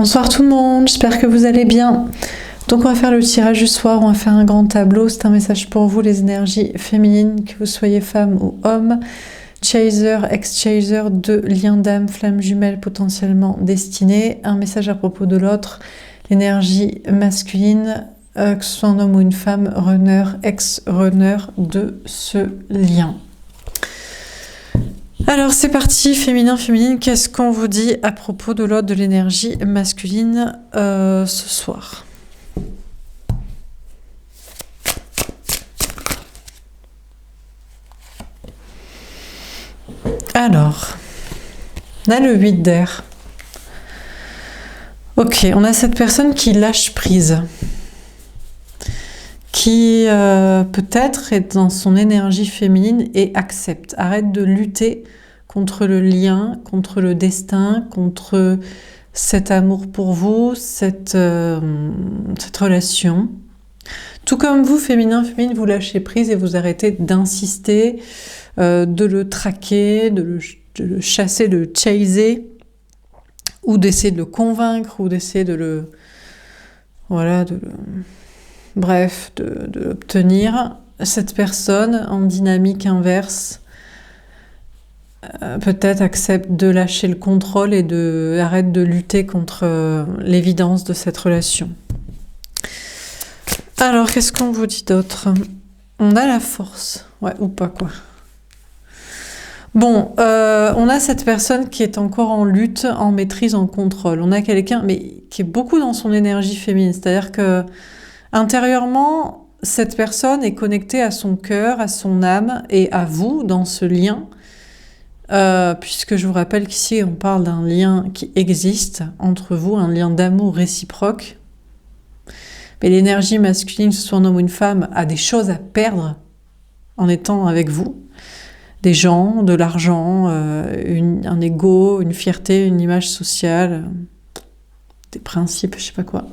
Bonsoir tout le monde, j'espère que vous allez bien. Donc on va faire le tirage du soir, on va faire un grand tableau. C'est un message pour vous, les énergies féminines, que vous soyez femme ou homme. Chaser, ex-chaser, deux liens d'âme, flammes jumelles potentiellement destinées. Un message à propos de l'autre, l'énergie masculine, que ce soit un homme ou une femme, runner, ex-runner de ce lien. Alors c'est parti, féminin, féminine, qu'est-ce qu'on vous dit à propos de l'autre, de l'énergie masculine ce soir? Alors, on a le 8 d'air. Ok, on a cette personne qui lâche prise, qui peut-être est dans son énergie féminine et accepte, arrête de lutter contre le lien, contre le destin, contre cet amour pour vous, cette relation. Tout comme vous, féminin, féminine, vous lâchez prise et vous arrêtez d'insister, de le traquer, de le chasser, de le chaser, ou d'essayer de le convaincre, ou d'essayer de le... Voilà, bref, de l'obtenir. Cette personne, en dynamique inverse, peut-être accepte de lâcher le contrôle et arrête de lutter contre l'évidence de cette relation. Alors, qu'est-ce qu'on vous dit d'autre? On a la force. Ouais, ou pas, quoi. Bon, on a cette personne qui est encore en lutte, en maîtrise, en contrôle. On a quelqu'un, mais qui est beaucoup dans son énergie féminine. C'est-à-dire que, intérieurement, cette personne est connectée à son cœur, à son âme et à vous dans ce lien. Puisque je vous rappelle qu'ici, on parle d'un lien qui existe entre vous, un lien d'amour réciproque. Mais l'énergie masculine, que ce soit un homme ou une femme, a des choses à perdre en étant avec vous. Des gens, de l'argent, un ego, une fierté, une image sociale, des principes, je sais pas quoi.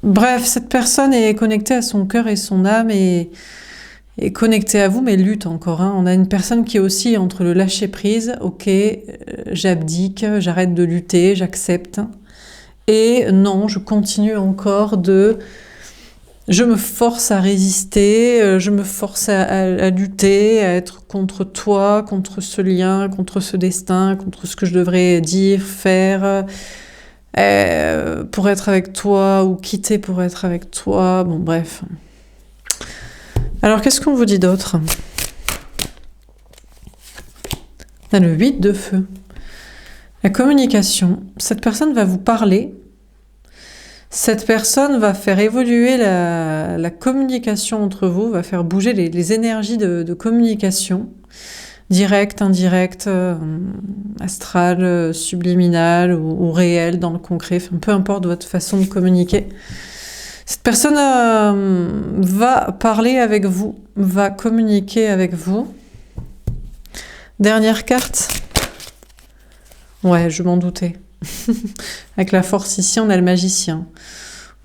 Bref, cette personne est connectée à son cœur et son âme et est connectée à vous, mais lutte encore. Hein. On a une personne qui est aussi entre le lâcher-prise, ok, j'abdique, j'arrête de lutter, j'accepte. Et non, je continue encore je me force à résister, je me force à lutter, à être contre toi, contre ce lien, contre ce destin, contre ce que je devrais dire, faire, pour être avec toi, ou quitter pour être avec toi, bon bref. Alors qu'est-ce qu'on vous dit d'autre? On a le 8 de feu. La communication. Cette personne va vous parler. Cette personne va faire évoluer la communication entre vous, va faire bouger les énergies de communication, directe, indirecte, astrale, subliminale ou réelle, dans le concret, enfin, peu importe votre façon de communiquer. Cette personne va parler avec vous, va communiquer avec vous. Dernière carte. Ouais, je m'en doutais. Avec la force ici, on a le magicien.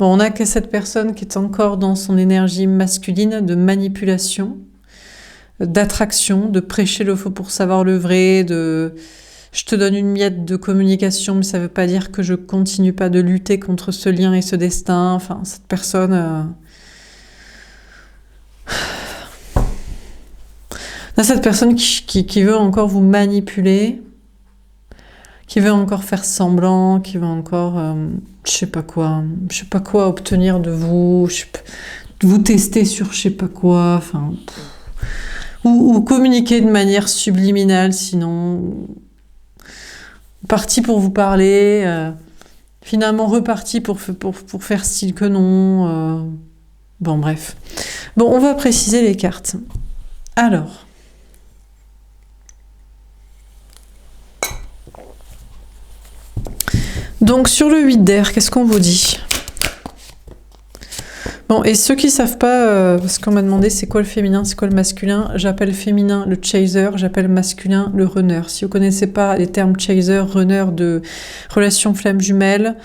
Bon, on a que cette personne qui est encore dans son énergie masculine de manipulation, d'attraction, de prêcher le faux pour savoir le vrai, je te donne une miette de communication, mais ça ne veut pas dire que je continue pas de lutter contre ce lien et ce destin. Enfin, cette personne... On a cette personne qui veut encore vous manipuler, qui veut encore faire semblant, qui veut encore, je sais pas quoi obtenir de vous, vous tester sur je sais pas quoi, enfin, ou communiquer de manière subliminale, sinon, parti pour vous parler, finalement reparti pour faire style que non, bon bref. Bon, on va préciser les cartes. Alors... Donc sur le 8 d'air, qu'est-ce qu'on vous dit? Bon, et ceux qui ne savent pas, parce qu'on m'a demandé c'est quoi le féminin, c'est quoi le masculin, j'appelle féminin le chaser, j'appelle masculin le runner. Si vous ne connaissez pas les termes chaser, runner de relation flamme jumelle,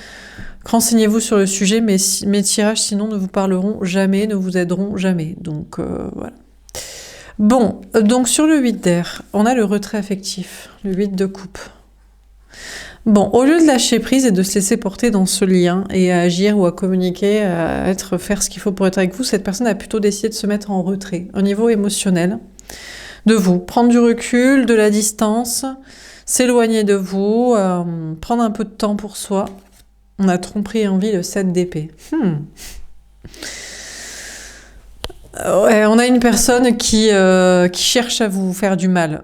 renseignez-vous sur le sujet, mais mes tirages sinon ne vous parleront jamais, ne vous aideront jamais. Donc voilà. Bon, donc sur le 8 d'air, on a le retrait affectif, le 8 de coupe. Bon, au lieu de lâcher prise et de se laisser porter dans ce lien et à agir ou à communiquer, faire ce qu'il faut pour être avec vous, cette personne a plutôt décidé de se mettre en retrait au niveau émotionnel de vous, prendre du recul, de la distance, s'éloigner de vous, prendre un peu de temps pour soi. On a tromperie et envie, le 7 d'épée. Ouais, on a une personne qui cherche à vous faire du mal.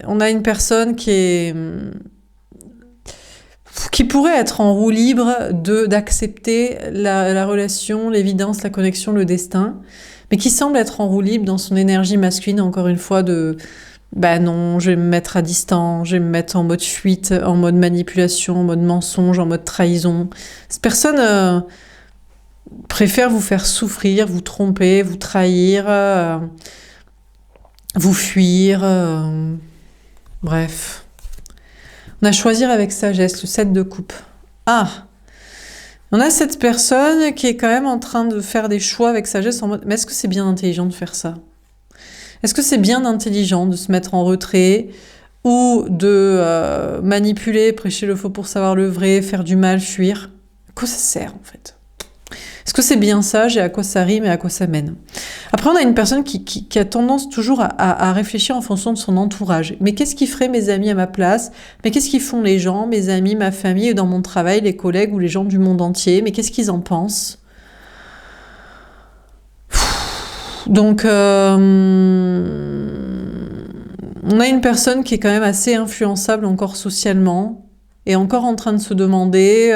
On a une personne qui pourrait être en roue libre d'accepter la relation, l'évidence, la connexion, le destin, mais qui semble être en roue libre dans son énergie masculine, encore une fois, bah non, je vais me mettre à distance, je vais me mettre en mode fuite, en mode manipulation, en mode mensonge, en mode trahison. Cette personne préfère vous faire souffrir, vous tromper, vous trahir, vous fuir, bref. On a choisir avec sagesse, le 7 de coupe. On a cette personne qui est quand même en train de faire des choix avec sagesse en mode, mais est-ce que c'est bien intelligent de faire ça? Est-ce que c'est bien intelligent de se mettre en retrait ou de manipuler, prêcher le faux pour savoir le vrai, faire du mal, fuir? À quoi ça sert en fait? Est-ce que c'est bien sage et à quoi ça rime et à quoi ça mène? Après, on a une personne qui a tendance toujours à réfléchir en fonction de son entourage. Mais qu'est-ce qui ferait mes amis à ma place? Mais qu'est-ce qu'ils font les gens, mes amis, ma famille, dans mon travail, les collègues ou les gens du monde entier? Mais qu'est-ce qu'ils en pensent? Donc, on a une personne qui est quand même assez influençable encore socialement et encore en train de se demander...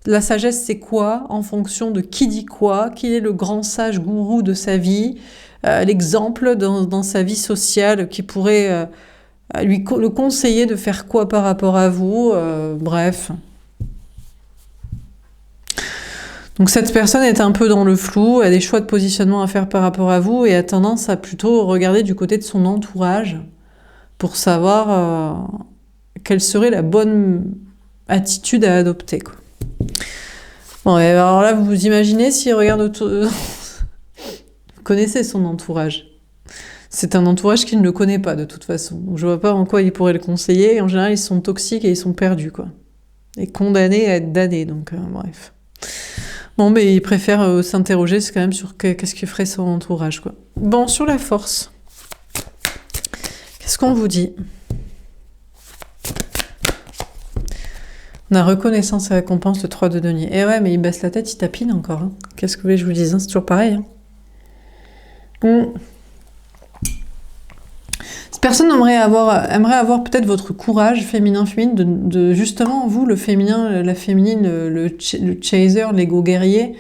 la sagesse, c'est quoi en fonction de qui dit quoi, qui est le grand sage gourou de sa vie, l'exemple dans sa vie sociale qui pourrait le conseiller de faire quoi par rapport à vous, bref. Donc cette personne est un peu dans le flou, a des choix de positionnement à faire par rapport à vous et a tendance à plutôt regarder du côté de son entourage pour savoir quelle serait la bonne attitude à adopter, quoi. Bon, et alors là, vous vous imaginez s'il regarde autour... Vous connaissez son entourage. C'est un entourage qui ne le connaît pas, de toute façon. Donc, je vois pas en quoi il pourrait le conseiller. En général, ils sont toxiques et ils sont perdus, quoi. Et condamnés à être damnés, donc bref. Bon, mais il préfère s'interroger, c'est quand même sur qu'est-ce qu'il ferait son entourage, quoi. Bon, sur la force. Qu'est-ce qu'on vous dit ? On a reconnaissance et récompense, le 3 de denier. Et ouais, mais il baisse la tête, il tapine encore. Hein. Qu'est-ce que vous voulez que je vous dise, hein, c'est toujours pareil. Hein. Cette personne aimerait avoir peut-être votre courage féminin, de justement, vous, le féminin, la féminine, le chaser, l'ego guerrier,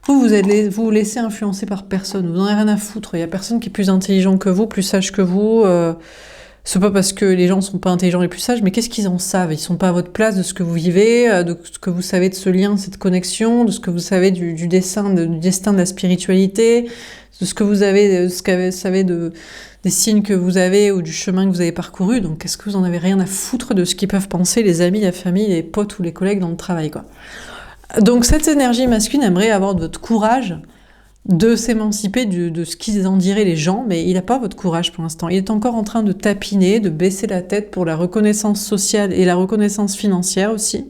vous laissez influencer par personne. Vous n'en avez rien à foutre. Il n'y a personne qui est plus intelligent que vous, plus sage que vous. C'est pas parce que les gens sont pas intelligents et plus sages, mais qu'est-ce qu'ils en savent? Ils sont pas à votre place de ce que vous vivez, de ce que vous savez de ce lien, de cette connexion, de ce que vous savez du destin de la spiritualité, de ce que vous savez des signes que vous avez ou du chemin que vous avez parcouru. Donc, est-ce que vous en avez rien à foutre de ce qu'ils peuvent penser les amis, la famille, les potes ou les collègues dans le travail, quoi. Donc, cette énergie masculine aimerait avoir de votre courage de s'émanciper de ce qu'ils en diraient les gens, mais il n'a pas votre courage pour l'instant. Il est encore en train de tapiner, de baisser la tête pour la reconnaissance sociale et la reconnaissance financière aussi.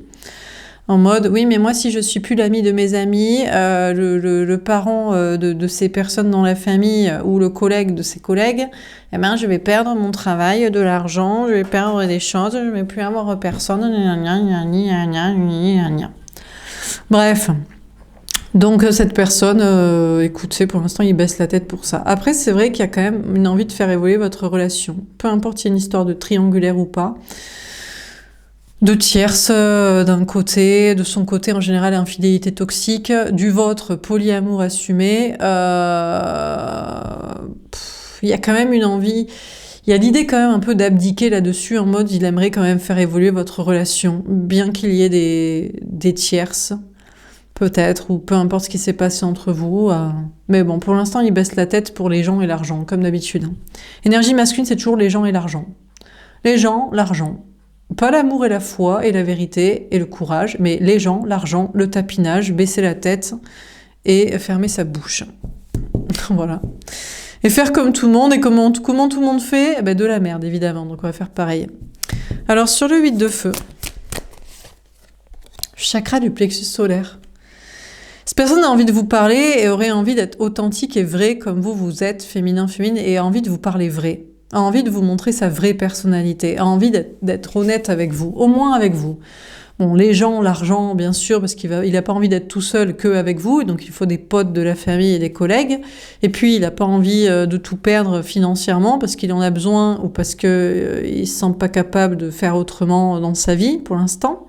En mode, oui, mais moi, si je suis plus l'ami de mes amis, le parent de ces personnes dans la famille ou le collègue de ses collègues, eh ben, je vais perdre mon travail, de l'argent, je vais perdre des choses, je vais plus avoir personne. Bref. Donc cette personne, écoutez, pour l'instant, il baisse la tête pour ça. Après, c'est vrai qu'il y a quand même une envie de faire évoluer votre relation. Peu importe s'il y a une histoire de triangulaire ou pas. De tierce d'un côté, de son côté en général infidélité toxique, du vôtre polyamour assumé. Il y a quand même une envie, il y a l'idée quand même un peu d'abdiquer là-dessus en mode il aimerait quand même faire évoluer votre relation, bien qu'il y ait des tierces. Peut-être, ou peu importe ce qui s'est passé entre vous. Mais bon, pour l'instant, il baisse la tête pour les gens et l'argent, comme d'habitude. Énergie masculine, c'est toujours les gens et l'argent. Les gens, l'argent. Pas l'amour et la foi et la vérité et le courage, mais les gens, l'argent, le tapinage, baisser la tête et fermer sa bouche. Voilà. Et faire comme tout le monde. Et comment tout le monde fait? De la merde, évidemment. Donc on va faire pareil. Alors, sur le 8 de feu... chakra du plexus solaire. Cette personne a envie de vous parler et aurait envie d'être authentique et vrai comme vous êtes, féminin, féminine, et a envie de vous parler vrai. A envie de vous montrer sa vraie personnalité, a envie d'être honnête avec vous, au moins avec vous. Bon, les gens, l'argent, bien sûr, parce qu'il n'a pas envie d'être tout seul qu'avec vous, donc il faut des potes de la famille et des collègues. Et puis, il n'a pas envie de tout perdre financièrement parce qu'il en a besoin ou parce qu'il ne se sent pas capable de faire autrement dans sa vie, pour l'instant.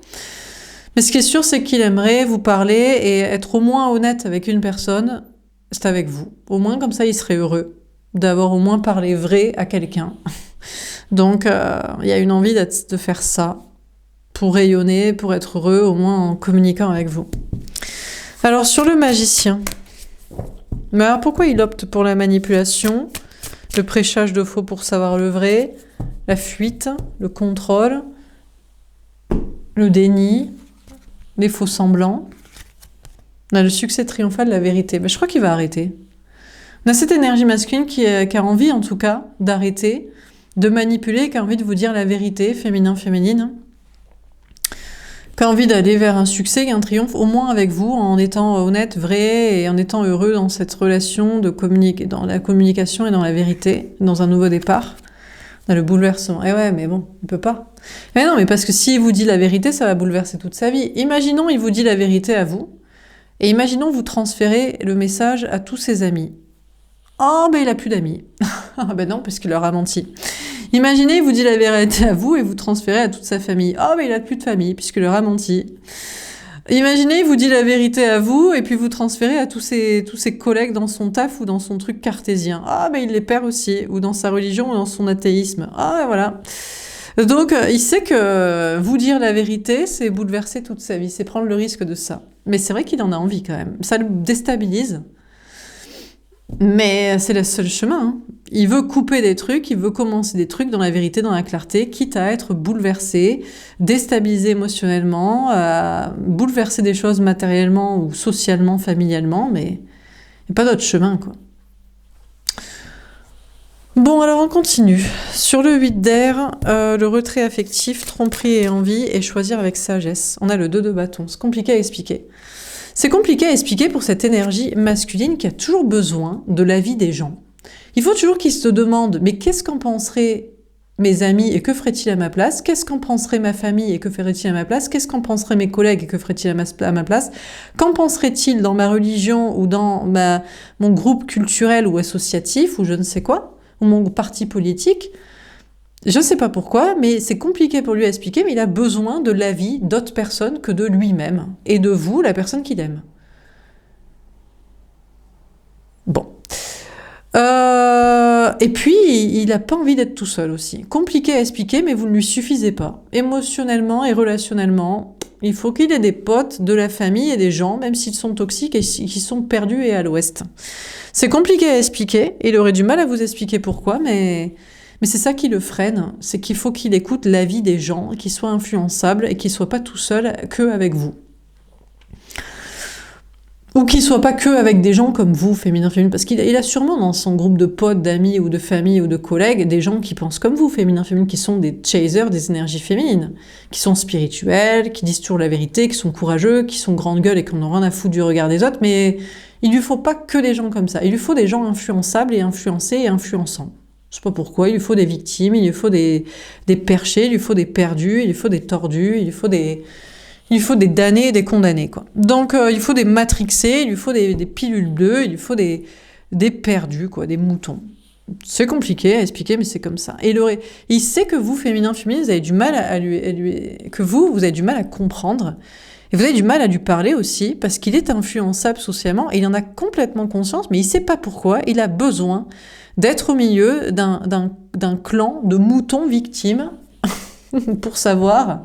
Mais ce qui est sûr, c'est qu'il aimerait vous parler et être au moins honnête avec une personne, c'est avec vous. Au moins, comme ça, il serait heureux d'avoir au moins parlé vrai à quelqu'un. Donc, il y a une envie de faire ça, pour rayonner, pour être heureux, au moins en communiquant avec vous. Alors, sur le magicien, mais alors pourquoi il opte pour la manipulation, le prêchage de faux pour savoir le vrai, la fuite, le contrôle, le déni, les faux semblants? On a le succès triomphal de la vérité. Je crois qu'il va arrêter. On a cette énergie masculine qui a envie, en tout cas, d'arrêter, de manipuler, qui a envie de vous dire la vérité, féminin, féminine, qui a envie d'aller vers un succès et un triomphe, au moins avec vous, en étant honnête, vrai, et en étant heureux dans cette relation dans la communication et dans la vérité, dans un nouveau départ. On a le bouleversement. Eh ouais, mais bon, il peut pas. Mais non, mais parce que s'il vous dit la vérité, ça va bouleverser toute sa vie. Imaginons, il vous dit la vérité à vous, et imaginons vous transférez le message à tous ses amis. Oh, ben il a plus d'amis. Ah ben non, parce qu'il leur a menti. Imaginez, il vous dit la vérité à vous et vous transférez à toute sa famille. Oh, mais il a plus de famille, puisqu'il leur a menti. Imaginez, il vous dit la vérité à vous et puis vous transférez à tous ses collègues dans son taf ou dans son truc cartésien. Ah, mais il les perd aussi, ou dans sa religion ou dans son athéisme. Ah, voilà. Donc, il sait que vous dire la vérité, c'est bouleverser toute sa vie, c'est prendre le risque de ça. Mais c'est vrai qu'il en a envie quand même. Ça le déstabilise. Mais c'est le seul chemin. Hein. Il veut couper des trucs, il veut commencer des trucs dans la vérité, dans la clarté, quitte à être bouleversé, déstabilisé émotionnellement, bouleverser des choses matériellement ou socialement, familialement, mais il n'y a pas d'autre chemin, quoi. Bon, alors on continue. Sur le 8 d'air, le retrait affectif, tromperie et envie, et choisir avec sagesse. On a le 2 de bâton. C'est compliqué à expliquer. C'est compliqué à expliquer pour cette énergie masculine qui a toujours besoin de l'avis des gens. Il faut toujours qu'ils se demandent « mais qu'est-ce qu'en penseraient mes amis et que ferait-il à ma place ? Qu'est-ce qu'en penserait ma famille et que ferait-il à ma place ? Qu'est-ce qu'en penseraient mes collègues et que ferait-il à ma place ? Qu'en penserait-il dans ma religion ou dans mon groupe culturel ou associatif ou je ne sais quoi ? Ou mon parti politique ?» Je ne sais pas pourquoi, mais c'est compliqué pour lui à expliquer, mais il a besoin de l'avis d'autres personnes que de lui-même, et de vous, la personne qu'il aime. Bon. Et puis, il n'a pas envie d'être tout seul aussi. Compliqué à expliquer, mais vous ne lui suffisez pas. Émotionnellement et relationnellement, il faut qu'il ait des potes, de la famille et des gens, même s'ils sont toxiques et qui sont perdus et à l'ouest. C'est compliqué à expliquer, il aurait du mal à vous expliquer pourquoi, mais c'est ça qui le freine, c'est qu'il faut qu'il écoute l'avis des gens, qu'il soit influençable et qu'il ne soit pas tout seul qu'avec vous. Ou qu'il ne soit pas qu'avec des gens comme vous, féminin, féminine, parce qu'il a sûrement dans son groupe de potes, d'amis ou de famille ou de collègues des gens qui pensent comme vous, féminin, féminine, qui sont des chasers des énergies féminines, qui sont spirituels, qui disent toujours la vérité, qui sont courageux, qui sont grande gueule et qui n'ont rien à foutre du regard des autres, mais il lui faut pas que des gens comme ça, il lui faut des gens influençables et influencés et influençants. Je sais pas pourquoi, il lui faut des victimes, il lui faut des perchés, il lui faut des perdus, il lui faut des tordus, il lui faut des damnés et des condamnés, quoi. Donc, il faut des matrixés, il lui faut des pilules bleues, il lui faut des perdus, quoi, des moutons. C'est compliqué à expliquer, mais c'est comme ça. Et il sait que vous, féminin, féminine, vous avez du mal que vous avez du mal à comprendre. Et vous avez du mal à lui parler aussi, parce qu'il est influençable socialement, et il en a complètement conscience, mais il sait pas pourquoi, il a besoin d'être au milieu d'un clan de moutons victimes pour savoir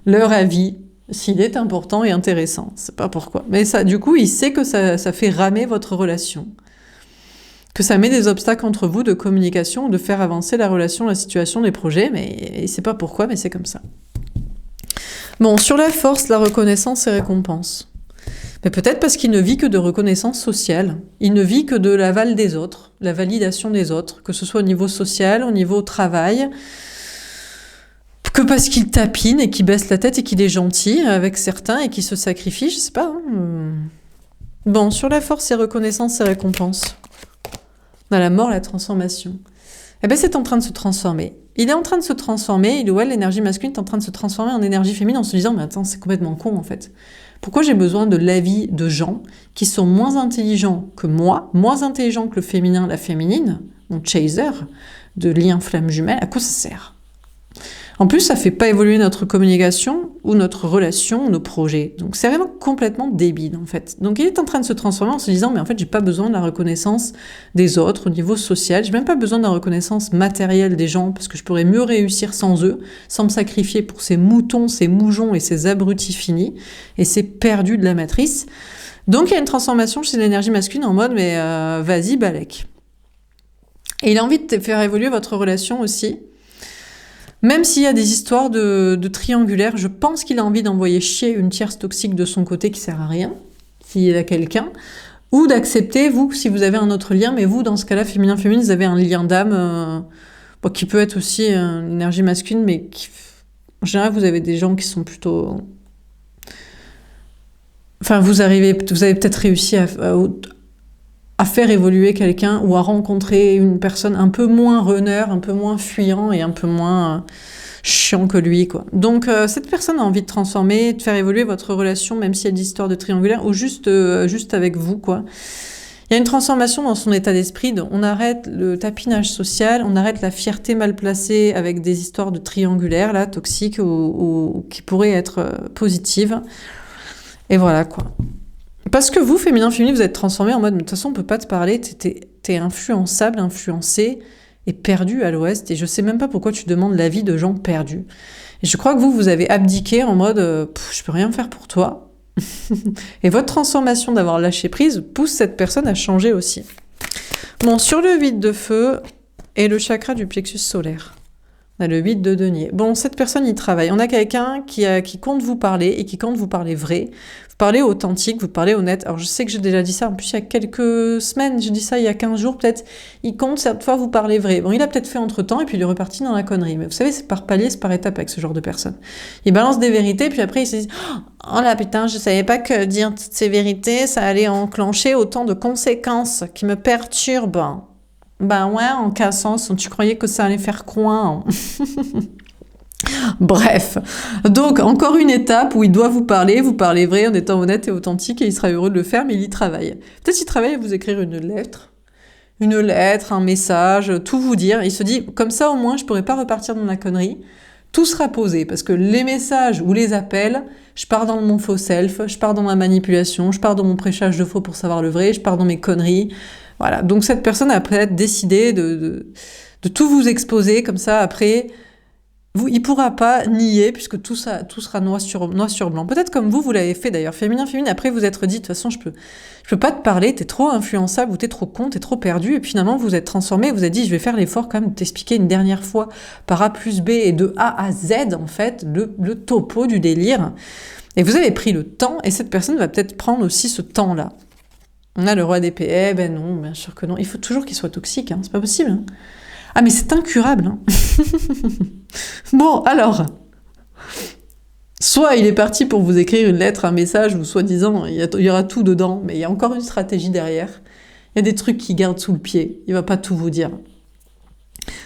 leur avis, s'il est important et intéressant. C'est pas pourquoi. Mais ça, du coup, il sait que ça fait ramer votre relation. Que ça met des obstacles entre vous de communication, de faire avancer la relation, la situation, les projets, mais il sait pas pourquoi, mais c'est comme ça. Bon, sur la force, la reconnaissance et récompense. Mais peut-être parce qu'il ne vit que de reconnaissance sociale. Il ne vit que de l'aval des autres, la validation des autres, que ce soit au niveau social, au niveau travail, que parce qu'il tapine et qu'il baisse la tête et qu'il est gentil avec certains et qu'il se sacrifie, je sais pas. Bon, sur la force et reconnaissance et récompense. On a la mort, la transformation. Eh ben, c'est en train de se transformer. Il est en train de se transformer, il ou elle, l'énergie masculine est en train de se transformer en énergie féminine en se disant, mais attends, c'est complètement con en fait. Pourquoi j'ai besoin de l'avis de gens qui sont moins intelligents que moi, moins intelligents que le féminin, la féminine, mon chaser, de lien flamme jumelle, à quoi ça sert? En plus, ça fait pas évoluer notre communication ou notre relation, nos projets. Donc c'est vraiment complètement débile en fait. Donc il est en train de se transformer en se disant mais en fait j'ai pas besoin de la reconnaissance des autres au niveau social, j'ai même pas besoin de la reconnaissance matérielle des gens parce que je pourrais mieux réussir sans eux, sans me sacrifier pour ces moutons, ces moujons et ces abrutis finis et ces perdus de la matrice. Donc il y a une transformation chez l'énergie masculine en mode mais vas-y balèque. Et il a envie de faire évoluer votre relation aussi. Même s'il y a des histoires de triangulaire, je pense qu'il a envie d'envoyer chier une tierce toxique de son côté qui sert à rien, s'il a quelqu'un, ou d'accepter, vous, si vous avez un autre lien, mais vous, dans ce cas-là, féminin-féminine, vous avez un lien d'âme qui peut être aussi une énergie masculine, mais en général, vous avez des gens qui sont plutôt... Enfin, vous avez peut-être réussi à faire évoluer quelqu'un ou à rencontrer une personne un peu moins runner, un peu moins fuyant et un peu moins chiant que lui, quoi. Donc, cette personne a envie de transformer, de faire évoluer votre relation, même s'il y a des histoires de triangulaire, ou juste avec vous, quoi. Il y a une transformation dans son état d'esprit. On arrête le tapinage social, on arrête la fierté mal placée avec des histoires de triangulaire, là, toxiques ou qui pourraient être positives. Et voilà, quoi. Parce que vous, féminin-féminine, vous êtes transformé en mode, mais de toute façon, on peut pas te parler, t'es influençable, influencé et perdu à l'ouest, et je sais même pas pourquoi tu demandes l'avis de gens perdus. Et je crois que vous avez abdiqué en mode, je peux rien faire pour toi. Et votre transformation d'avoir lâché prise pousse cette personne à changer aussi. Bon, sur le 8 de feu et le chakra du plexus solaire. On a le 8 de denier. Bon, cette personne y travaille. On a quelqu'un qui compte vous parler et qui compte vous parler vrai. Vous parlez authentique, vous parlez honnête. Alors, je sais que j'ai déjà dit ça. En plus, il y a quelques semaines, j'ai dit ça il y a 15 jours peut-être. Il compte cette fois vous parler vrai. Bon, il a peut-être fait entre-temps et puis il est reparti dans la connerie. Mais vous savez, c'est par palier, c'est par étape avec ce genre de personne. Il balance des vérités puis après il se dit « Oh là putain, je savais pas que dire toutes ces vérités, ça allait enclencher autant de conséquences qui me perturbent. » Ben ouais, en cassant, tu croyais que ça allait faire coin. Bref, donc encore une étape où il doit vous parler vrai en étant honnête et authentique et il sera heureux de le faire, mais il y travaille. Peut-être qu'il travaille à vous écrire une lettre, un message, tout vous dire. Il se dit, comme ça au moins je pourrai pas repartir dans la connerie, tout sera posé, parce que les messages ou les appels, je pars dans mon faux self, je pars dans ma manipulation, je pars dans mon prêchage de faux pour savoir le vrai, je pars dans mes conneries. Voilà, donc cette personne a peut-être décidé de tout vous exposer, comme ça après... il pourra pas nier, puisque tout sera noir sur blanc. Peut-être comme vous l'avez fait d'ailleurs, féminin, après vous êtes dit, de toute façon, je peux pas te parler, t'es trop influençable, ou t'es trop con, t'es trop perdu, et puis finalement vous êtes transformé, vous avez dit, je vais faire l'effort quand même de t'expliquer une dernière fois, par A plus B, et de A à Z, en fait, le topo du délire. Et vous avez pris le temps, et cette personne va peut-être prendre aussi ce temps-là. On a le roi d'épée, ben non, bien sûr que non. Il faut toujours qu'il soit toxique, hein, c'est pas possible. Hein. Ah mais c'est incurable. Hein. Bon, alors, soit il est parti pour vous écrire une lettre, un message, ou soi-disant, il y aura tout dedans, mais il y a encore une stratégie derrière. Il y a des trucs qu'il garde sous le pied, il va pas tout vous dire.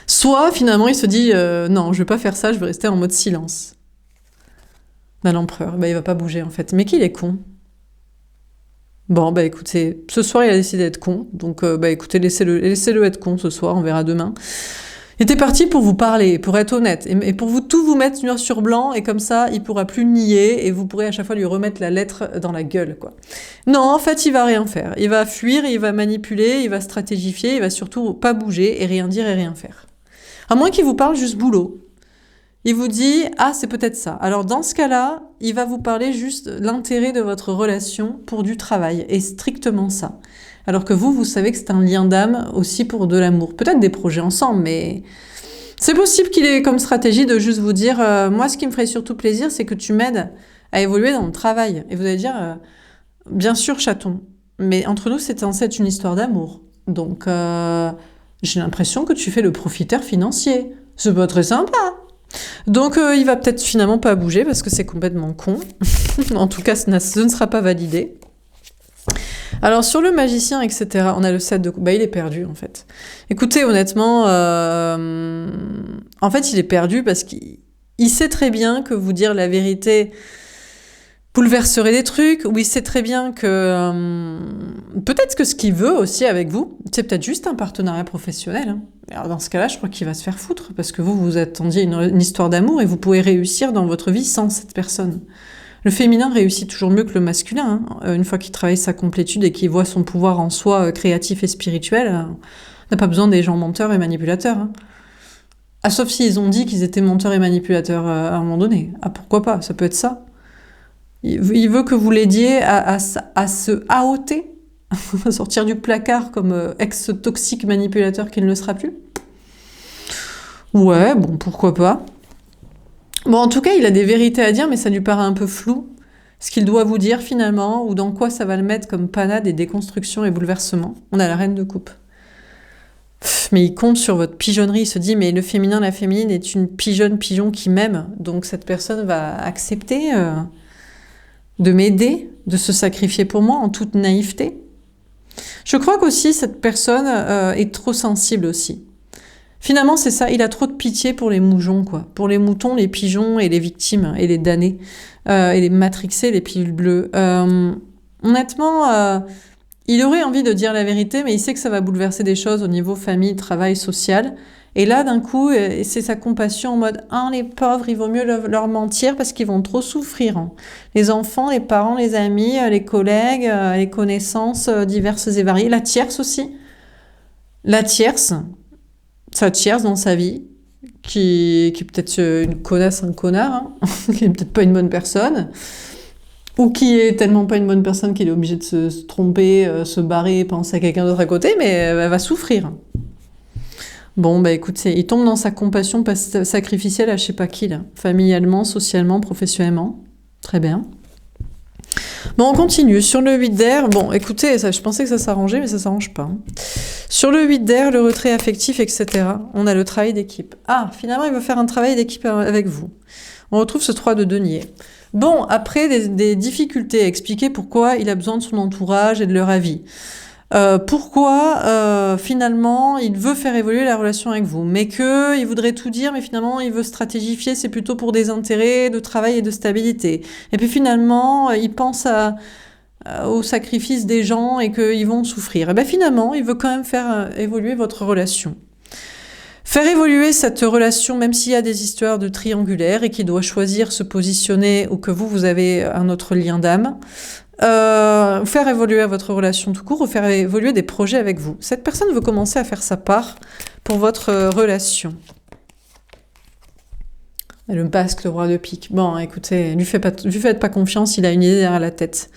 Soit, finalement, il se dit, non, je vais pas faire ça, je vais rester en mode silence. Ben, l'empereur, ben, il va pas bouger, en fait. Mais qu'il est con. Bon, bah écoutez, ce soir il a décidé d'être con, donc bah écoutez, laissez-le être con ce soir, on verra demain. Il était parti pour vous parler, pour être honnête, et pour tout vous mettre noir sur blanc, et comme ça, il pourra plus nier, et vous pourrez à chaque fois lui remettre la lettre dans la gueule, quoi. Non, en fait, il va rien faire. Il va fuir, il va manipuler, il va stratégifier, il va surtout pas bouger, et rien dire et rien faire. À moins qu'il vous parle juste boulot. Il vous dit « Ah, c'est peut-être ça ». Alors dans ce cas-là, il va vous parler juste l'intérêt de votre relation pour du travail, et strictement ça. Alors que vous savez que c'est un lien d'âme aussi pour de l'amour. Peut-être des projets ensemble, mais c'est possible qu'il ait comme stratégie de juste vous dire « Moi, ce qui me ferait surtout plaisir, c'est que tu m'aides à évoluer dans le travail. » Et vous allez dire « Bien sûr, chaton, mais entre nous, c'est censé être une histoire d'amour. Donc, j'ai l'impression que tu fais le profiteur financier. C'est pas très sympa. » Donc il va peut-être finalement pas bouger parce que c'est complètement con. En tout cas, ce ne sera pas validé. Alors sur le magicien, etc., on a le 7 de coupe. Bah il est perdu en fait. Écoutez, honnêtement, en fait il est perdu parce qu'il sait très bien que vous dire la vérité bouleverserait des trucs, ou il sait très bien que peut-être que ce qu'il veut aussi avec vous, c'est peut-être juste un partenariat professionnel. Hein. Alors dans ce cas-là, je crois qu'il va se faire foutre parce que vous attendiez une histoire d'amour et vous pouvez réussir dans votre vie sans cette personne. Le féminin réussit toujours mieux que le masculin. Hein. Une fois qu'il travaille sa complétude et qu'il voit son pouvoir en soi créatif et spirituel, on n'a pas besoin des gens menteurs et manipulateurs. Hein. Ah, sauf s'ils ont dit qu'ils étaient menteurs et manipulateurs à un moment donné. Ah, pourquoi pas, ça peut être ça. Il veut que vous l'aidiez à se AOT, à sortir du placard comme ex-toxique manipulateur qu'il ne sera plus. Ouais, bon, pourquoi pas. Bon, en tout cas, il a des vérités à dire, mais ça lui paraît un peu flou. Ce qu'il doit vous dire finalement, ou dans quoi ça va le mettre comme panade et déconstruction et bouleversement. On a la reine de coupe. Mais il compte sur votre pigeonnerie, il se dit, mais le féminin, la féminine est une pigeon qui m'aime, donc cette personne va accepter de m'aider, de se sacrifier pour moi en toute naïveté. Je crois qu'aussi cette personne est trop sensible aussi. Finalement, c'est ça, il a trop de pitié pour les moujons, quoi. Pour les moutons, les pigeons et les victimes, et les damnés, et les matrixés, les pilules bleues. Honnêtement, il aurait envie de dire la vérité, mais il sait que ça va bouleverser des choses au niveau famille, travail, social. Et là, d'un coup, c'est sa compassion en mode « Ah, les pauvres, il vaut mieux leur mentir parce qu'ils vont trop souffrir. Hein. » Les enfants, les parents, les amis, les collègues, les connaissances diverses et variées. La tierce aussi. La tierce, sa tierce dans sa vie, qui est peut-être une connasse, un connard, hein, qui est peut-être pas une bonne personne, ou qui est tellement pas une bonne personne qu'il est obligé de se tromper, se barrer, penser à quelqu'un d'autre à côté, mais elle va souffrir. Bon, bah écoutez, il tombe dans sa compassion sacrificielle à je sais pas qui, là. Familialement, socialement, professionnellement. Très bien. Bon, on continue. Sur le 8 d'air, bon, écoutez, je pensais que ça s'arrangeait, mais ça s'arrange pas. Hein. Sur le 8 d'air, le retrait affectif, etc., on a le travail d'équipe. Ah, finalement, il veut faire un travail d'équipe avec vous. On retrouve ce 3 de denier. Bon, après, des difficultés à expliquer pourquoi il a besoin de son entourage et de leur avis. Pourquoi finalement il veut faire évoluer la relation avec vous, mais il voudrait tout dire, mais finalement il veut stratégifier, c'est plutôt pour des intérêts de travail et de stabilité. Et puis finalement il pense au sacrifice des gens et qu'ils vont souffrir. Et bien finalement il veut quand même faire évoluer votre relation. Faire évoluer cette relation, même s'il y a des histoires de triangulaire et qu'il doit choisir se positionner ou que vous avez un autre lien d'âme. Faire évoluer votre relation tout court ou faire évoluer des projets avec vous. Cette personne veut commencer à faire sa part pour votre relation. Le basque, le roi de pique. Bon, écoutez, lui faites pas confiance, il a une idée derrière la tête.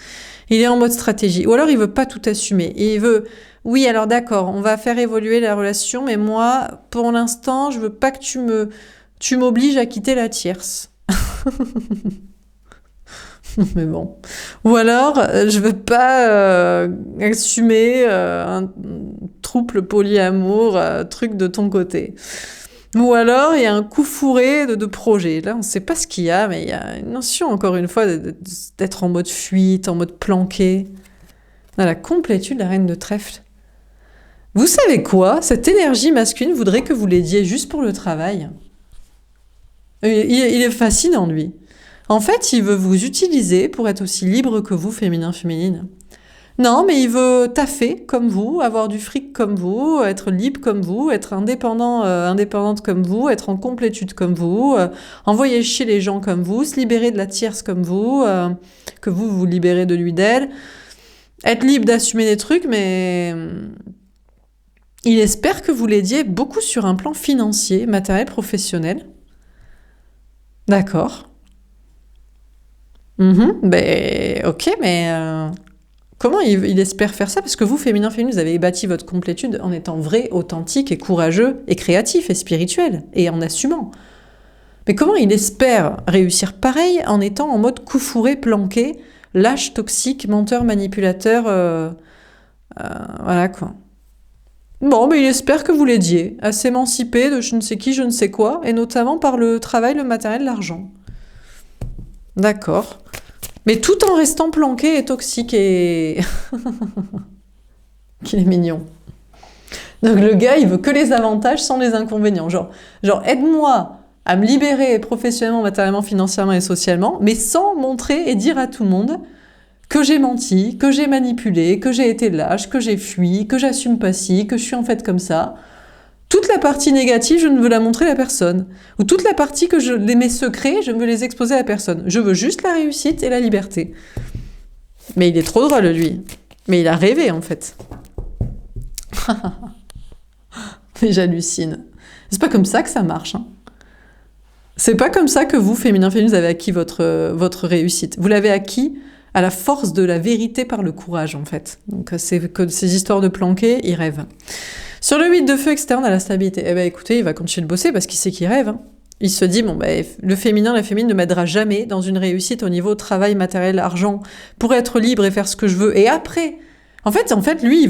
Il est en mode stratégie. Ou alors il veut pas tout assumer. Il veut, oui, alors d'accord, on va faire évoluer la relation, mais moi, pour l'instant, je veux pas que tu m'obliges à quitter la tierce. Mais bon. Ou alors, je veux pas assumer un trouble polyamour, truc de ton côté. Ou alors, il y a un coup fourré de projets. Là, on ne sait pas ce qu'il y a, mais il y a une notion, encore une fois, d'être en mode fuite, en mode planqué. Dans la complétude, la reine de trèfle. Vous savez quoi? Cette énergie masculine voudrait que vous l'aidiez juste pour le travail. Il est fascinant, lui. En fait, il veut vous utiliser pour être aussi libre que vous, féminin, féminine. Non, mais il veut taffer comme vous, avoir du fric comme vous, être libre comme vous, être indépendante comme vous, être en complétude comme vous, envoyer chier les gens comme vous, se libérer de la tierce comme vous, que vous vous libérez de lui, d'elle. Être libre d'assumer des trucs, mais il espère que vous l'aidiez beaucoup sur un plan financier, matériel, professionnel. D'accord. Ben, ok, mais comment il espère faire ça? Parce que vous, féminin, féminine, vous avez bâti votre complétude en étant vrai, authentique et courageux et créatif et spirituel et en assumant. Mais comment il espère réussir pareil en étant en mode coup fourré, planqué, lâche, toxique, menteur, manipulateur, voilà quoi. Bon, mais il espère que vous l'aidiez à s'émanciper de je ne sais qui, je ne sais quoi, et notamment par le travail, le matériel, l'argent. D'accord. Mais tout en restant planqué et toxique et... qu'il est mignon. Donc le gars, il veut que les avantages sans les inconvénients. Genre aide-moi à me libérer professionnellement, matériellement, financièrement et socialement, mais sans montrer et dire à tout le monde que j'ai menti, que j'ai manipulé, que j'ai été lâche, que j'ai fui, que j'assume pas ci, que je suis en fait comme ça. Toute la partie négative, je ne veux la montrer à personne. Ou toute la partie mes secrets, je ne veux les exposer à personne. Je veux juste la réussite et la liberté. Mais il est trop drôle, lui. Mais il a rêvé, en fait. Mais j'hallucine. C'est pas comme ça que ça marche. Hein. C'est pas comme ça que vous, féminin, vous avez acquis votre réussite. Vous l'avez acquis à la force de la vérité par le courage, en fait. Donc, c'est que ces histoires de planquer, il rêve. Sur le 8 de feu externe à la stabilité, eh ben écoutez, il va continuer de bosser parce qu'il sait qu'il rêve. Hein. Il se dit, bon, ben, le féminin, la féminine ne m'aidera jamais dans une réussite au niveau travail, matériel, argent, pour être libre et faire ce que je veux. Et après, en fait, lui,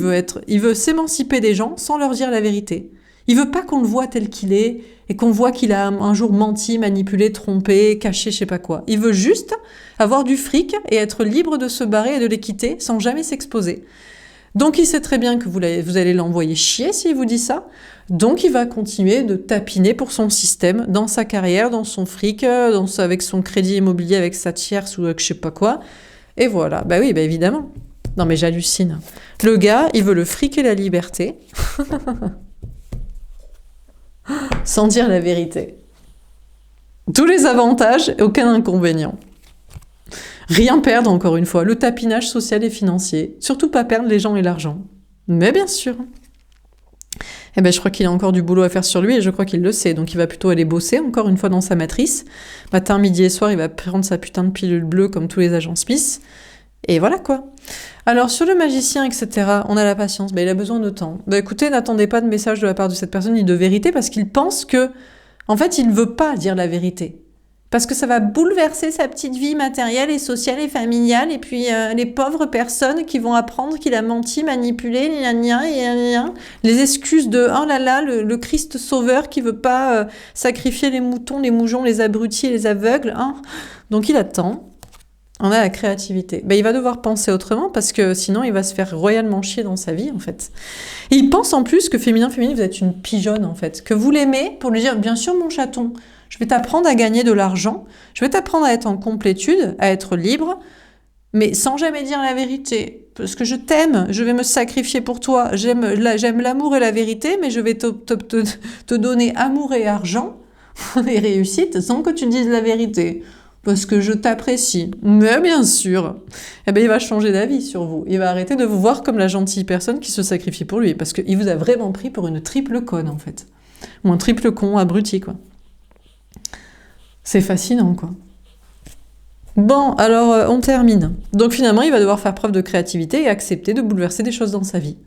il veut s'émanciper des gens sans leur dire la vérité. Il veut pas qu'on le voit tel qu'il est et qu'on voit qu'il a un jour menti, manipulé, trompé, caché, je sais pas quoi. Il veut juste avoir du fric et être libre de se barrer et de les quitter sans jamais s'exposer. Donc il sait très bien que vous allez l'envoyer chier s'il vous dit ça. Donc il va continuer de tapiner pour son système, dans sa carrière, dans son fric, avec son crédit immobilier, avec sa tierce ou je sais pas quoi. Et voilà, bah oui, bah évidemment. Non mais j'hallucine. Le gars, il veut le fric et la liberté. Sans dire la vérité. Tous les avantages et aucun inconvénient. Rien perdre, encore une fois, le tapinage social et financier. Surtout pas perdre les gens et l'argent. Mais bien sûr. Eh ben, je crois qu'il a encore du boulot à faire sur lui et je crois qu'il le sait. Donc il va plutôt aller bosser, encore une fois, dans sa matrice. Matin, midi et soir, il va prendre sa putain de pilule bleue comme tous les agents Smith. Et voilà quoi. Alors sur le magicien, etc., on a la patience, il a besoin de temps. Écoutez, n'attendez pas de message de la part de cette personne ni de vérité parce qu'il pense que, en fait, il ne veut pas dire la vérité. Parce que ça va bouleverser sa petite vie matérielle et sociale et familiale et puis les pauvres personnes qui vont apprendre qu'il a menti, manipulé, les excuses de « oh là là, le Christ sauveur qui veut pas sacrifier les moutons, les moujons, les abrutis et les aveugles. Hein » Donc il attend. On a la créativité. Il va devoir penser autrement parce que sinon il va se faire royalement chier dans sa vie en fait. Et il pense en plus que féminin, vous êtes une pigeonne en fait, que vous l'aimez pour lui dire bien sûr mon chaton, je vais t'apprendre à gagner de l'argent, je vais t'apprendre à être en complétude, à être libre, mais sans jamais dire la vérité. Parce que je t'aime, je vais me sacrifier pour toi, j'aime l'amour et la vérité, mais je vais te donner amour et argent et réussite sans que tu dises la vérité. Parce que je t'apprécie. Mais bien sûr. Eh ben, il va changer d'avis sur vous. Il va arrêter de vous voir comme la gentille personne qui se sacrifie pour lui. Parce qu'il vous a vraiment pris pour une triple conne, en fait. Ou un triple con abruti, quoi. C'est fascinant, quoi. Bon, alors, on termine. Donc, finalement, il va devoir faire preuve de créativité et accepter de bouleverser des choses dans sa vie.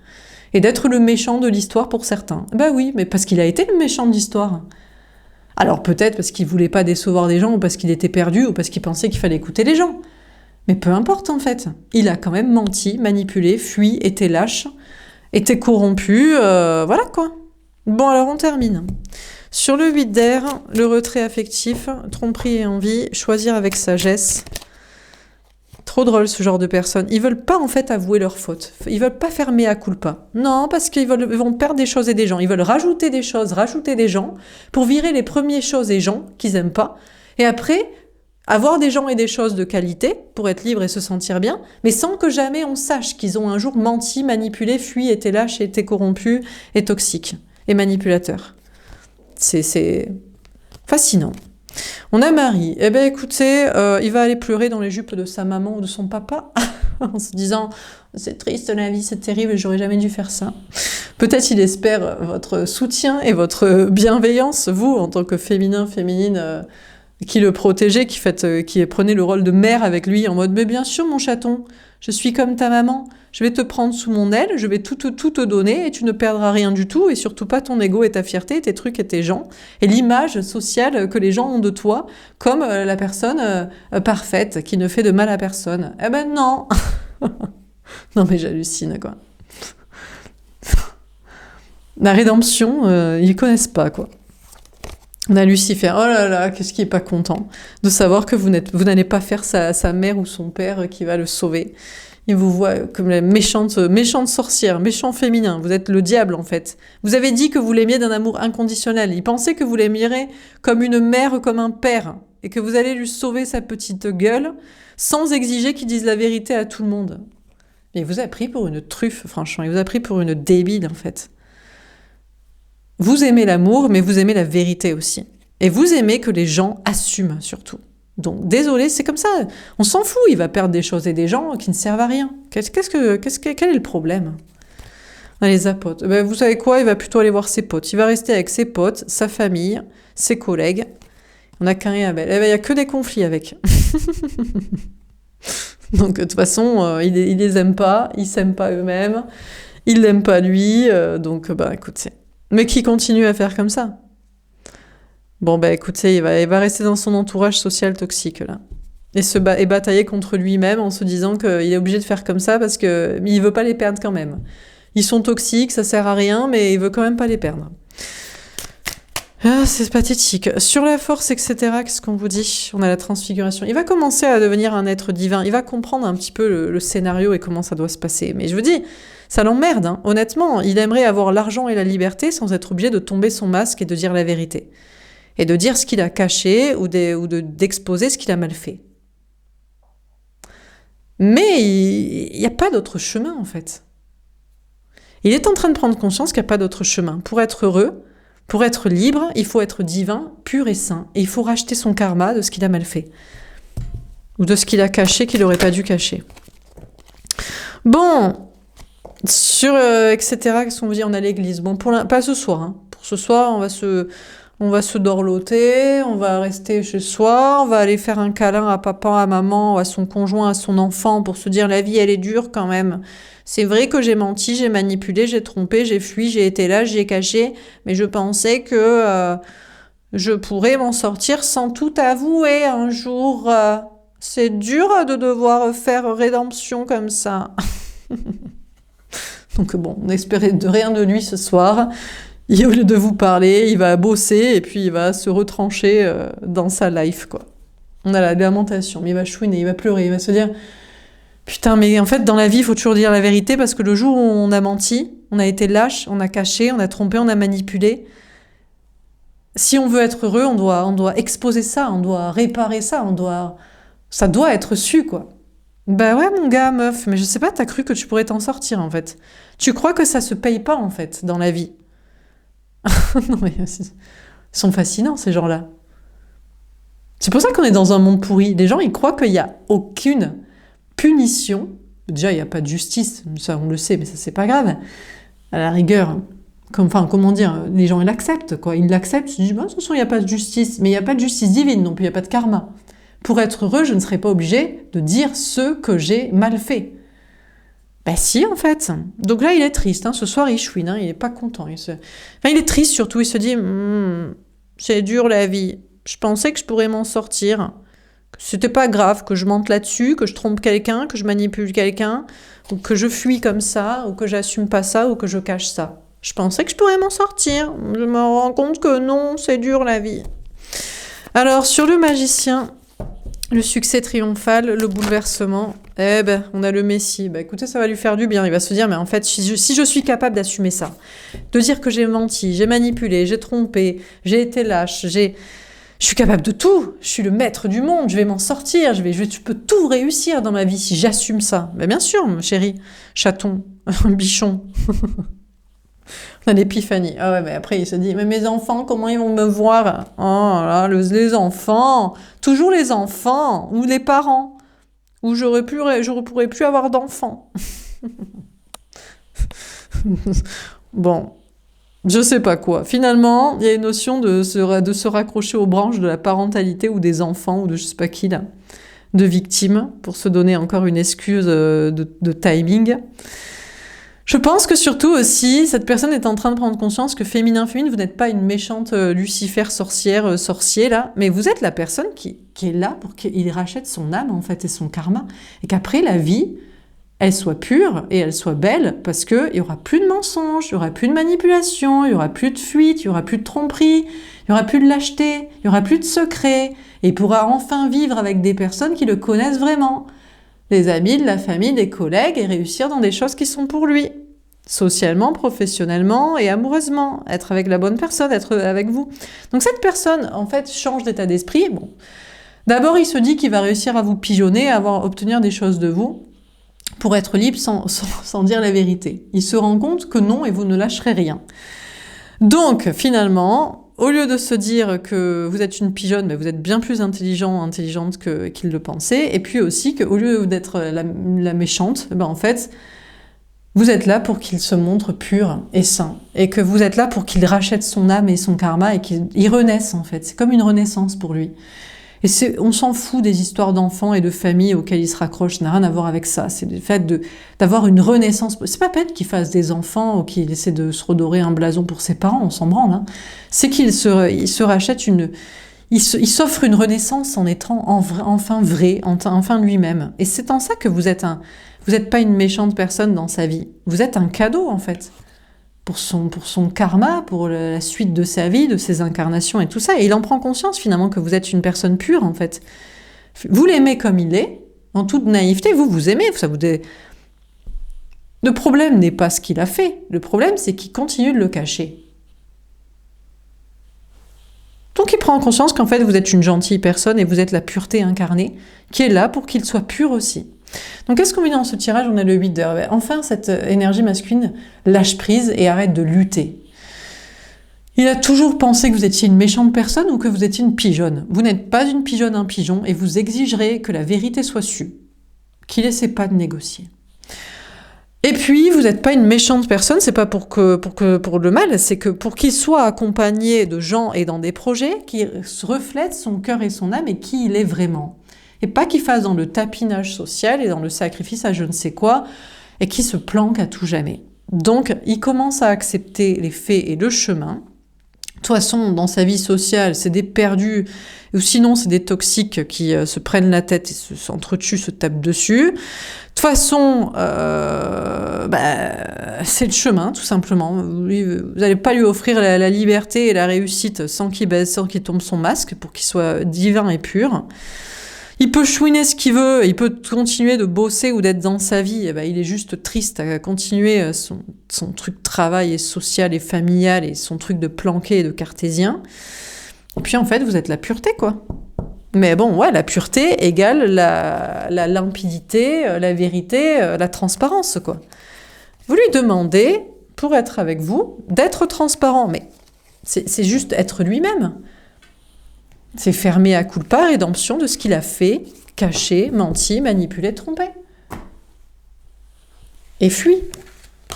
Et d'être le méchant de l'histoire pour certains. Bah oui, mais parce qu'il a été le méchant de l'histoire. Alors peut-être parce qu'il voulait pas décevoir des gens, ou parce qu'il était perdu, ou parce qu'il pensait qu'il fallait écouter les gens. Mais peu importe en fait. Il a quand même menti, manipulé, fui, été lâche, était corrompu, voilà quoi. Bon alors on termine. Sur le 8 d'air, le retrait affectif, tromperie et envie, choisir avec sagesse. Trop drôle ce genre de personnes. Ils veulent pas en fait avouer leurs fautes. Ils veulent pas faire mea culpa. Non, parce qu'ils vont perdre des choses et des gens. Ils veulent rajouter des choses, rajouter des gens pour virer les premières choses et gens qu'ils aiment pas. Et après, avoir des gens et des choses de qualité pour être libre et se sentir bien, mais sans que jamais on sache qu'ils ont un jour menti, manipulé, fui, été lâches, été corrompus et toxiques et manipulateurs. C'est fascinant. On a Marie. Eh bien, écoutez, il va aller pleurer dans les jupes de sa maman ou de son papa en se disant « c'est triste la vie, c'est terrible, j'aurais jamais dû faire ça ». Peut-être il espère votre soutien et votre bienveillance, vous, en tant que féminine, qui le protégez, qui prenez le rôle de mère avec lui en mode « mais bien sûr, mon chaton, je suis comme ta maman, je vais te prendre sous mon aile, je vais tout te donner et tu ne perdras rien du tout et surtout pas ton ego et ta fierté, tes trucs et tes gens et l'image sociale que les gens ont de toi comme la personne parfaite qui ne fait de mal à personne. » Eh ben non. Non mais j'hallucine quoi. La rédemption, ils connaissent pas, quoi. On a Lucifer, oh là là, qu'est-ce qui est pas content de savoir que vous n'allez pas faire sa mère ou son père qui va le sauver. Il vous voit comme la méchante sorcière, méchant féminin. Vous êtes le diable, en fait. Vous avez dit que vous l'aimiez d'un amour inconditionnel. Il pensait que vous l'aimeriez comme une mère, comme un père, et que vous allez lui sauver sa petite gueule sans exiger qu'il dise la vérité à tout le monde. Mais il vous a pris pour une truffe, franchement. Il vous a pris pour une débile, en fait. Vous aimez l'amour, mais vous aimez la vérité aussi. Et vous aimez que les gens assument, surtout. Donc, désolé, c'est comme ça. On s'en fout, il va perdre des choses et des gens qui ne servent à rien. Quel est le problème? On a les apotes. Ben, vous savez quoi? Il va plutôt aller voir ses potes. Il va rester avec ses potes, sa famille, ses collègues. On a Cain et Abel. Eh ben, il n'y a que des conflits avec. Donc, de toute façon, il les aime pas, ils s'aiment pas eux-mêmes, ils l'aiment pas lui. Donc, écoutez. Mais qui continue à faire comme ça? Bon, écoutez, il va rester dans son entourage social toxique, là. Et batailler contre lui-même en se disant qu'il est obligé de faire comme ça parce qu'il ne veut pas les perdre quand même. Ils sont toxiques, ça sert à rien, mais il veut quand même pas les perdre. Ah, c'est pathétique. Sur la force, etc., qu'est-ce qu'on vous dit? On a la transfiguration. Il va commencer à devenir un être divin. Il va comprendre un petit peu le scénario et comment ça doit se passer. Mais je vous dis, ça l'emmerde, hein. Honnêtement. Il aimerait avoir l'argent et la liberté sans être obligé de tomber son masque et de dire la vérité. Et de dire ce qu'il a caché ou d'exposer ce qu'il a mal fait. Mais il n'y a pas d'autre chemin, en fait. Il est en train de prendre conscience qu'il n'y a pas d'autre chemin. Pour être heureux, pour être libre, il faut être divin, pur et saint. Et il faut racheter son karma de ce qu'il a mal fait. Ou de ce qu'il a caché qu'il n'aurait pas dû cacher. Bon, sur etc., qu'est-ce qu'on vous dit? On a l'église. Bon, pas ce soir. Hein. Pour ce soir, on va se dorloter, on va rester chez soi, on va aller faire un câlin à papa, à maman, à son conjoint, à son enfant pour se dire la vie elle est dure quand même. C'est vrai que j'ai menti, j'ai manipulé, j'ai trompé, j'ai fui, j'ai été là, j'ai caché, mais je pensais que je pourrais m'en sortir sans tout avouer un jour. C'est dur de devoir faire rédemption comme ça. Donc bon, on espérait de rien de lui ce soir. Et au lieu de vous parler, il va bosser et puis il va se retrancher dans sa life, quoi. On a la lamentation, mais il va chouiner, il va pleurer, il va se dire « Putain, mais en fait, dans la vie, il faut toujours dire la vérité parce que le jour où on a menti, on a été lâche, on a caché, on a trompé, on a manipulé. Si on veut être heureux, on doit exposer ça, on doit réparer ça, ça doit être su, quoi. » Bah ouais, mon gars, meuf, mais je sais pas, t'as cru que tu pourrais t'en sortir, en fait. Tu crois que ça se paye pas, en fait, dans la vie. Non, mais ils sont fascinants, ces gens-là. C'est pour ça qu'on est dans un monde pourri. Les gens, ils croient qu'il n'y a aucune punition. Déjà, il n'y a pas de justice, ça on le sait, mais ça c'est pas grave. À la rigueur, comment dire, les gens ils l'acceptent, quoi. Ils l'acceptent, ils se disent, de toute façon, il n'y a pas de justice. Mais il n'y a pas de justice divine non plus, il n'y a pas de karma. Pour être heureux, je ne serais pas obligée de dire ce que j'ai mal fait. Ben si, en fait. Donc là, il est triste. Hein. Ce soir, il chouine. Hein. Il n'est pas content. Il est triste surtout. Il se dit, c'est dur la vie. Je pensais que je pourrais m'en sortir. Que c'était pas grave que je mente là-dessus, que je trompe quelqu'un, que je manipule quelqu'un, ou que je fuis comme ça, ou que j'assume pas ça, ou que je cache ça. Je pensais que je pourrais m'en sortir. Je me rends compte que non, c'est dur la vie. Alors, sur le magicien... Le succès triomphal, le bouleversement, on a le Messie. Écoutez, ça va lui faire du bien. Il va se dire, mais en fait, si je suis capable d'assumer ça, de dire que j'ai menti, j'ai manipulé, j'ai trompé, j'ai été lâche, je suis capable de tout. Je suis le maître du monde, je vais m'en sortir, je peux tout réussir dans ma vie si j'assume ça. Mais bien sûr, mon chéri, chaton, bichon. On a l'épiphanie. Ah ouais, mais après, il se dit, mais mes enfants, comment ils vont me voir? Oh là, les enfants, toujours les enfants, ou les parents, ou je ne pourrais plus avoir d'enfants. Bon, je sais pas quoi. Finalement, il y a une notion de se raccrocher aux branches de la parentalité ou des enfants, ou de je sais pas qui, là, de victimes, pour se donner encore une excuse de timing. Je pense que surtout aussi, cette personne est en train de prendre conscience que féminin, vous n'êtes pas une méchante Lucifer sorcière, sorcier là, mais vous êtes la personne qui est là pour qu'il rachète son âme en fait et son karma, et qu'après la vie, elle soit pure et elle soit belle, parce qu'il n'y aura plus de mensonges, il n'y aura plus de manipulation, il n'y aura plus de fuite, il n'y aura plus de tromperie, il n'y aura plus de lâcheté, il n'y aura plus de secrets, et il pourra enfin vivre avec des personnes qui le connaissent vraiment, des amis, de la famille, des collègues, et réussir dans des choses qui sont pour lui, socialement, professionnellement et amoureusement, être avec la bonne personne, être avec vous. Donc cette personne, en fait, change d'état d'esprit. Bon, d'abord, il se dit qu'il va réussir à vous pigeonner, à obtenir des choses de vous, pour être libre sans dire la vérité. Il se rend compte que non, et vous ne lâcherez rien. Donc, finalement, au lieu de se dire que vous êtes une pigeonne, mais vous êtes bien plus intelligente qu'il le pensait, et puis aussi qu'au lieu d'être la méchante, en fait, vous êtes là pour qu'il se montre pur et sain, et que vous êtes là pour qu'il rachète son âme et son karma, et qu'il renaisse, en fait. C'est comme une renaissance pour lui. Et on s'en fout des histoires d'enfants et de familles auxquelles il se raccroche, ça n'a rien à voir avec ça. C'est le fait d'avoir une renaissance. C'est pas peine qu'il fasse des enfants ou qu'il essaie de se redorer un blason pour ses parents, on s'en branle. Hein. C'est qu'il se rachète il s'offre une renaissance en étant enfin vrai, enfin lui-même. Et c'est en ça que vous n'êtes pas une méchante personne dans sa vie. Vous êtes un cadeau, en fait. Pour son karma, pour la suite de sa vie, de ses incarnations et tout ça. Et il en prend conscience finalement que vous êtes une personne pure en fait. Vous l'aimez comme il est, en toute naïveté, vous aimez. Le problème n'est pas ce qu'il a fait, le problème c'est qu'il continue de le cacher. Donc il prend conscience qu'en fait vous êtes une gentille personne et vous êtes la pureté incarnée qui est là pour qu'il soit pur aussi. Donc qu'est-ce qu'on vit dans ce tirage? On a le 8 d'heures. Enfin, cette énergie masculine lâche prise et arrête de lutter. Il a toujours pensé que vous étiez une méchante personne ou que vous étiez une pigeonne. Vous n'êtes pas une pigeonne, un pigeon, et vous exigerez que la vérité soit sue, qu'il n'essaie pas de négocier. Et puis, vous n'êtes pas une méchante personne, c'est pas pour le mal, c'est que pour qu'il soit accompagné de gens et dans des projets qui reflètent son cœur et son âme et qui il est vraiment. Et pas qu'il fasse dans le tapinage social et dans le sacrifice à je ne sais quoi, et qui se planque à tout jamais. Donc, il commence à accepter les faits et le chemin. De toute façon, dans sa vie sociale, c'est des perdus, ou sinon c'est des toxiques qui se prennent la tête et s'entretuent, se tapent dessus. De toute façon, c'est le chemin, tout simplement. Vous n'allez pas lui offrir la liberté et la réussite sans qu'il baisse, sans qu'il tombe son masque, pour qu'il soit divin et pur. Il peut chouiner ce qu'il veut, il peut continuer de bosser ou d'être dans sa vie, il est juste triste à continuer son truc de travail et social et familial et son truc de planqué et de cartésien. Et puis en fait, vous êtes la pureté, quoi. Mais bon, ouais, la pureté égale la limpidité, la vérité, la transparence, quoi. Vous lui demandez, pour être avec vous, d'être transparent, mais c'est juste être lui-même. C'est fermer à culpa, rédemption de ce qu'il a fait, caché, menti, manipulé, trompé. Et fui.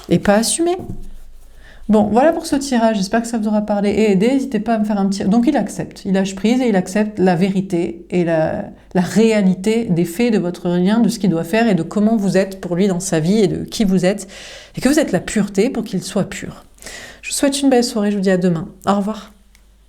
Et pas assumé. Bon, voilà pour ce tirage. J'espère que ça vous aura parlé et aidé. N'hésitez pas à me faire un petit... Donc il accepte. Il lâche prise et il accepte la vérité et la réalité des faits de votre lien, de ce qu'il doit faire et de comment vous êtes pour lui dans sa vie et de qui vous êtes. Et que vous êtes la pureté pour qu'il soit pur. Je vous souhaite une belle soirée. Je vous dis à demain. Au revoir.